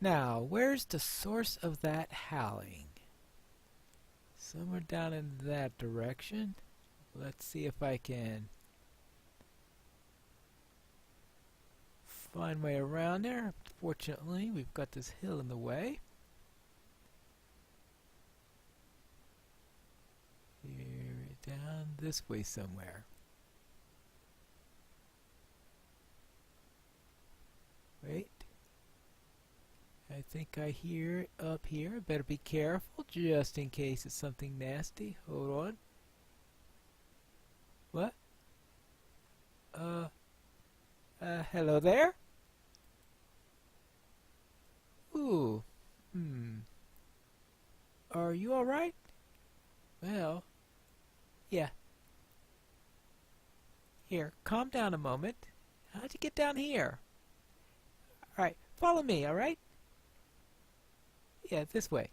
Now, where's the source of that howling? Somewhere down in that direction. Let's see if I can find my way around there. Fortunately, we've got this hill in the way. Here, down this way somewhere. Wait. I think I hear it up here. Better be careful just in case it's something nasty. Hold on. What? Hello there? Ooh. Are you alright? Well, yeah. Here, calm down a moment. How'd you get down here? Alright, follow me, alright? Yeah, this way.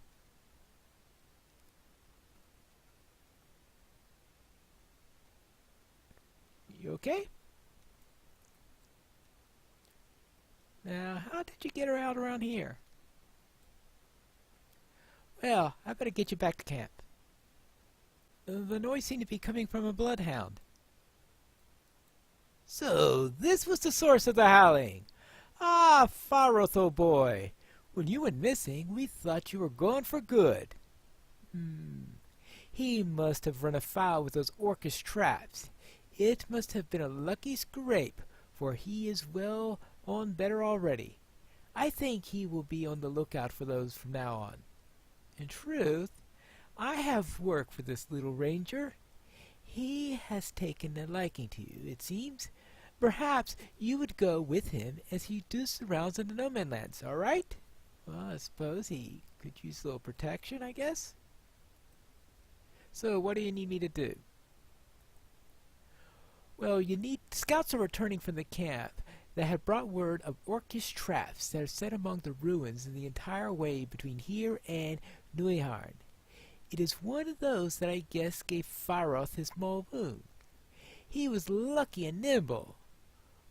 You okay? Now, how did you get her out around here? Well, I better get you back to camp. The noise seemed to be coming from a bloodhound. So, this was the source of the howling. Ah, Faroth, old boy. When you went missing, we thought you were gone for good. He must have run afoul with those orcish traps. It must have been a lucky scrape, for he is well on better already. I think he will be on the lookout for those from now on. In truth, I have work for this little ranger. He has taken a liking to you, it seems. Perhaps you would go with him as he does the rounds in the no man lands, all right? Well, I suppose he could use a little protection, I guess. So, what do you need me to do? Well, scouts are returning from the camp that have brought word of orcish traps that are set among the ruins in the entire way between here and Neuharn. It is one of those that I guess gave Faroth his small wound. He was lucky and nimble.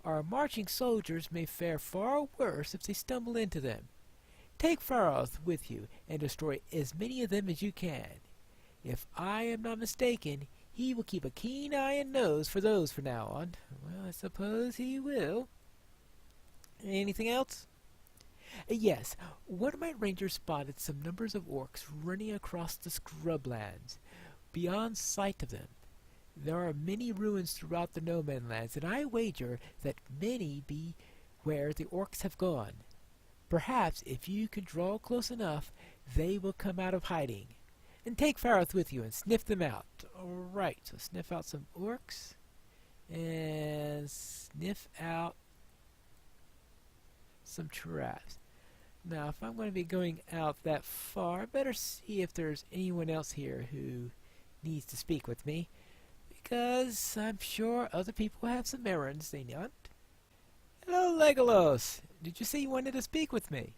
Our marching soldiers may fare far worse if they stumble into them. Take Faroth with you and destroy as many of them as you can. If I am not mistaken, he will keep a keen eye and nose for those from now on. Well, I suppose he will. Anything else? Yes, one of my rangers spotted some numbers of orcs running across the scrublands, beyond sight of them. There are many ruins throughout the no man lands, and I wager that many be where the orcs have gone. Perhaps if you can draw close enough, they will come out of hiding. And take Faroth with you and sniff them out. Alright, so sniff out some orcs. And sniff out some traps. Now, if I'm going to be going out that far, I better see if there's anyone else here who needs to speak with me. Because I'm sure other people have some errands they want. Hello, Legolas. Did you say you wanted to speak with me?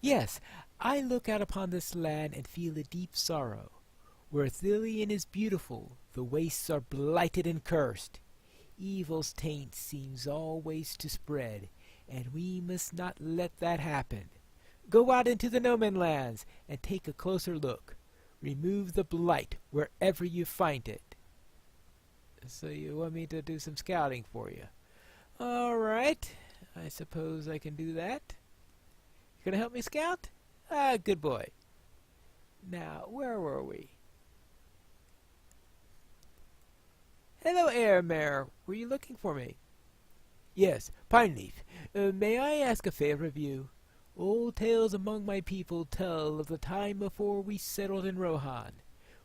Yes, I look out upon this land and feel a deep sorrow. Where Ithilien is beautiful, the wastes are blighted and cursed. Evil's taint seems always to spread, and we must not let that happen. Go out into the no man lands and take a closer look. Remove the blight wherever you find it. So you want me to do some scouting for you? All right, I suppose I can do that. You gonna help me scout? Ah, good boy. Now, where were we? Hello, Airmare. Were you looking for me? Yes, Pineleaf. May I ask a favor of you? Old tales among my people tell of the time before we settled in Rohan.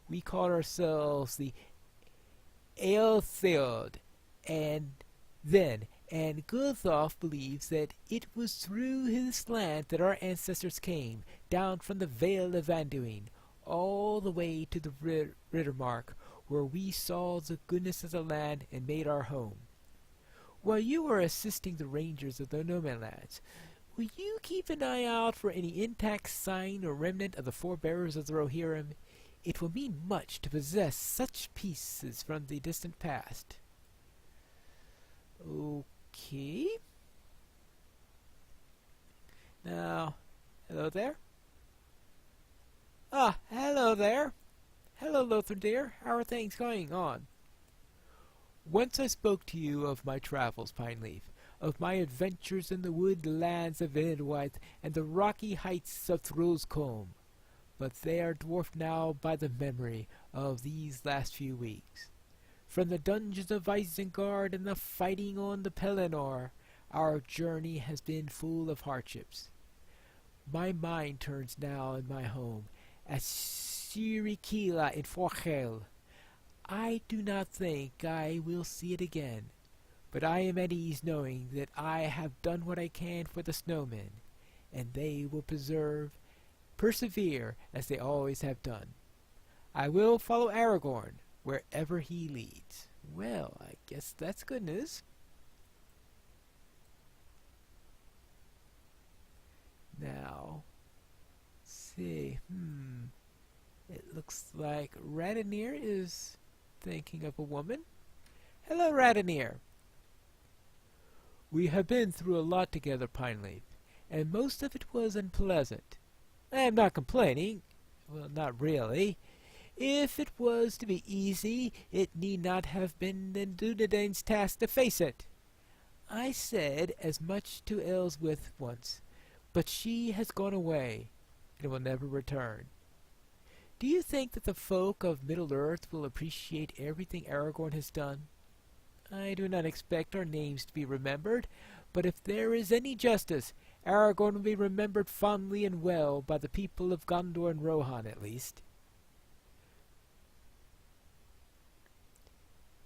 We called ourselves the Aeltheod, and Guthoff believes that it was through his land that our ancestors came, down from the Vale of Anduin, all the way to the Rittermark, where we saw the goodness of the land and made our home. While you are assisting the rangers of the no man lands, will you keep an eye out for any intact sign or remnant of the forebearers of the Rohirrim? It will mean much to possess such pieces from the distant past. Okay. Now, Hello there. Ah, hello there. Hello, Lothar dear. How are things going on? Once I spoke to you of my travels, Pineleaf, of my adventures in the woodlands of Inedwith and the rocky heights of Throscombe, but they are dwarfed now by the memory of these last few weeks. From the dungeons of Isengard and the fighting on the Pelennor, our journey has been full of hardships. My mind turns now in my home at Sirikila in Forchel. I do not think I will see it again, but I am at ease knowing that I have done what I can for the snowmen, and they will persevere as they always have done. I will follow Aragorn wherever he leads. Well, I guess that's good news. Now, let's see, it looks like Radonir is thinking of a woman. Hello, Radonir. We have been through a lot together, Pineleaf, and most of it was unpleasant. I am not complaining. Well, not really. If it was to be easy, it need not have been Dunedain's task to face it. I said as much to Elswith once, but she has gone away, and will never return. Do you think that the folk of Middle-earth will appreciate everything Aragorn has done? I do not expect our names to be remembered, but if there is any justice, Aragorn will be remembered fondly and well by the people of Gondor and Rohan, at least.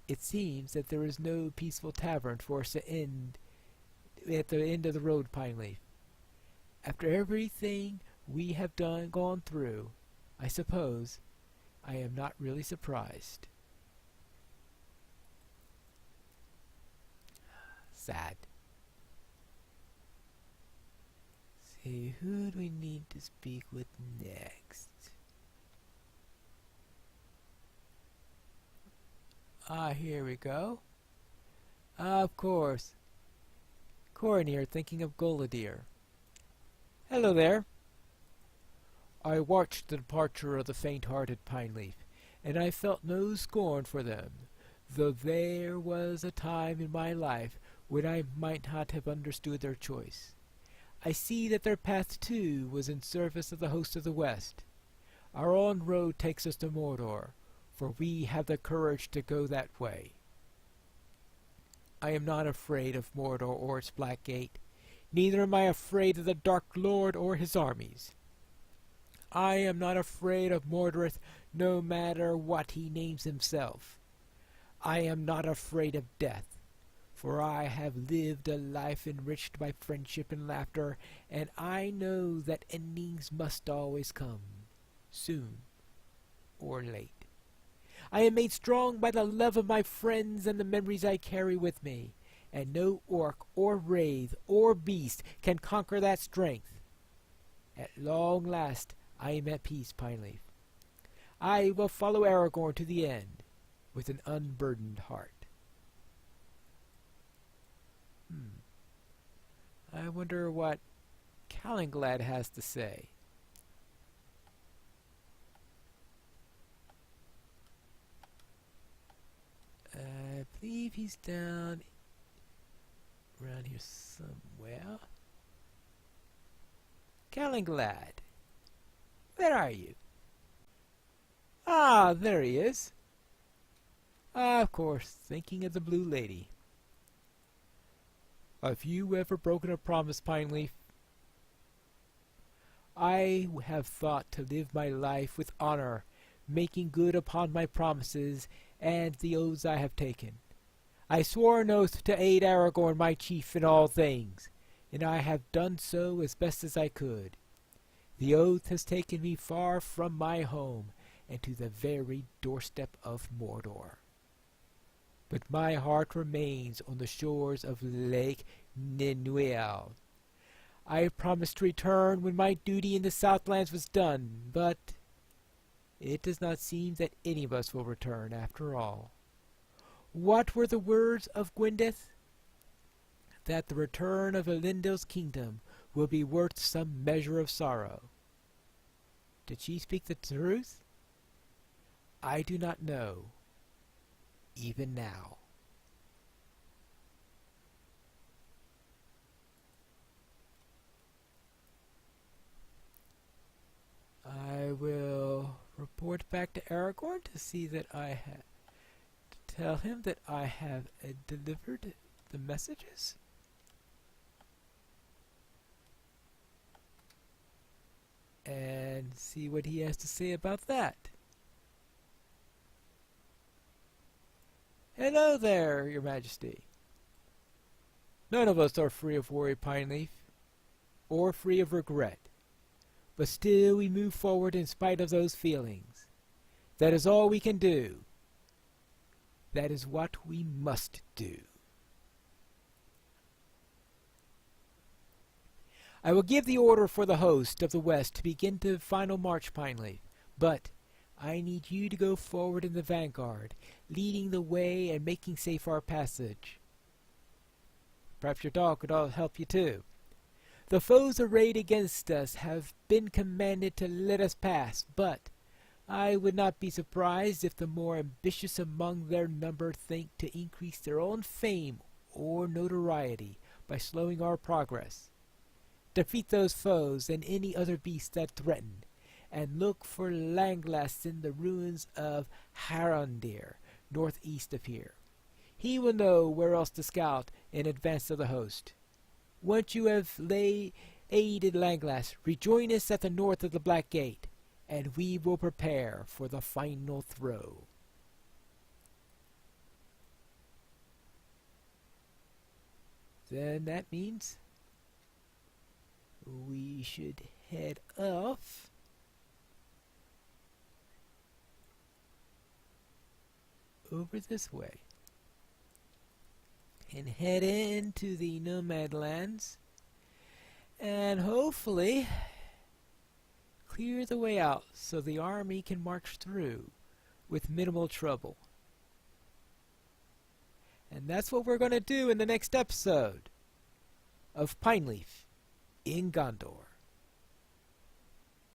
It seems that there is no peaceful tavern for us to end at the end of the road, Pineleaf. After everything we have gone through, I suppose I am not really surprised. Sad. See, who do we need to speak with next? Ah, here we go. Of course. Corin here, thinking of Goladir. Hello there. I watched the departure of the faint-hearted Pineleaf, and I felt no scorn for them, though there was a time in my life when I might not have understood their choice. I see that their path, too, was in service of the host of the West. Our own road takes us to Mordor, for we have the courage to go that way. I am not afraid of Mordor or its Black Gate, neither am I afraid of the Dark Lord or his armies. I am not afraid of Mordorith, no matter what he names himself. I am not afraid of death, for I have lived a life enriched by friendship and laughter, and I know that endings must always come, soon or late. I am made strong by the love of my friends and the memories I carry with me, and no orc or wraith or beast can conquer that strength. At long last I am at peace, Pineleaf. I will follow Aragorn to the end, with an unburdened heart. I wonder what Calenglad has to say. I believe he's down around here somewhere. Calenglad, where are you? Ah, there he is. Ah, of course, thinking of the Blue Lady. Have you ever broken a promise, Pineleaf? I have thought to live my life with honor, making good upon my promises and the oaths I have taken. I swore an oath to aid Aragorn, my chief, in all things, and I have done so as best as I could. The oath has taken me far from my home, and to the very doorstep of Mordor. But my heart remains on the shores of Lake Ninuel. I promised to return when my duty in the Southlands was done, but it does not seem that any of us will return after all. What were the words of Gwyndeth? That the return of Elendil's kingdom will be worth some measure of sorrow. Did she speak the truth? I do not know, even now. I will report back to Aragorn to see that tell him that I have delivered the messages. And see what he has to say about that. Hello there, Your Majesty. None of us are free of worry, Pineleaf, or free of regret. But still we move forward in spite of those feelings. That is all we can do. That is what we must do. I will give the order for the host of the West to begin the final march, Pineleaf, but I need you to go forward in the vanguard, leading the way and making safe our passage. Perhaps your dog could help you too. The foes arrayed against us have been commanded to let us pass, but I would not be surprised if the more ambitious among their number think to increase their own fame or notoriety by slowing our progress. Defeat those foes and any other beasts that threaten, and look for Langlas in the ruins of Harondir, northeast of here. He will know where else to scout in advance of the host. Once you have aided Langlas, rejoin us at the north of the Black Gate, and we will prepare for the final throw. Then that means we should head off over this way and head into the Nomad Lands and hopefully clear the way out so the army can march through with minimal trouble. And that's what we're going to do in the next episode of Pineleaf in Gondor.